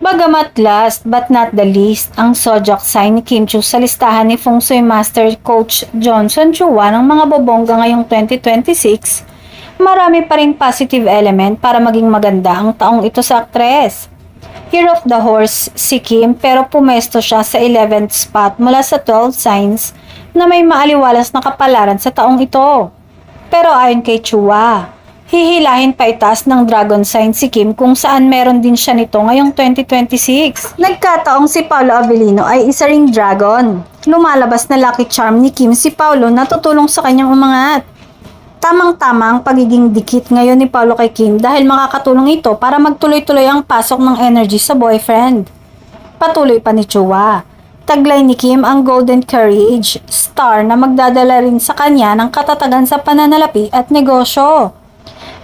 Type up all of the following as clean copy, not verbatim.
Bagamat last but not the least, ang zodiac sign ni Kim Chiu sa listahan ni Feng Shui Master Coach Johnson Chua ng mga bobongga ngayong 2026, marami pa ring positive element para maging maganda ang taong ito sa aktres. Year of the Horse si Kim pero pumesto siya sa 11th spot mula sa 12 signs na may maaliwalas na kapalaran sa taong ito. Pero ayon kay Chua, hihilahin pa itaas ng dragon sign si Kim kung saan meron din siya nito ngayong 2026. Nagkataong si Paolo Avellino ay isa ring dragon. Lumalabas na lucky charm ni Kim si Paolo na tutulong sa kanyang umangat. Tamang-tama ang pagiging dikit ngayon ni Paolo kay Kim dahil makakatulong ito para magtuloy-tuloy ang pasok ng energy sa boyfriend. Patuloy pa ni Chua. Taglay ni Kim ang Golden Courage, star na magdadala rin sa kanya ng katatagan sa pananalapi at negosyo.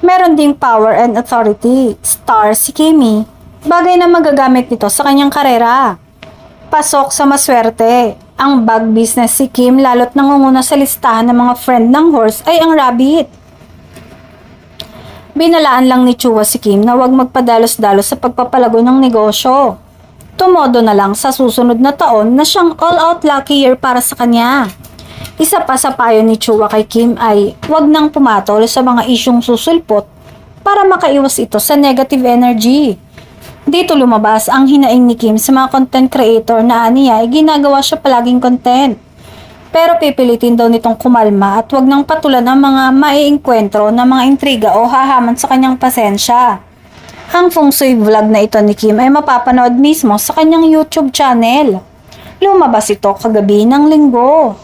Meron ding power and authority, star si Kimi. Bagay na magagamit nito sa kanyang karera. Pasok sa maswerte. Ang bag business si Kim lalo't nangunguna sa listahan ng mga friend ng horse ay ang rabbit. Binalaan lang ni Chua si Kim na huwag magpadalos-dalos sa pagpapalago ng negosyo. Tumodo na lang sa susunod na taon na siyang all-out lucky year para sa kanya. Isa pa sa payo ni Chua kay Kim ay huwag nang pumatol sa mga isyong susulpot para makaiwas ito sa negative energy. Dito lumabas ang hinaing ni Kim sa mga content creator na aniya ay ginagawa siya palaging content. Pero pipilitin daw nitong kumalma at huwag nang patulan ang mga maiengkwentro na mga intriga o hahaman sa kanyang pasensya. Ang feng shui vlog na ito ni Kim ay mapapanood mismo sa kanyang YouTube channel. Lumabas ito kagabi ng Linggo.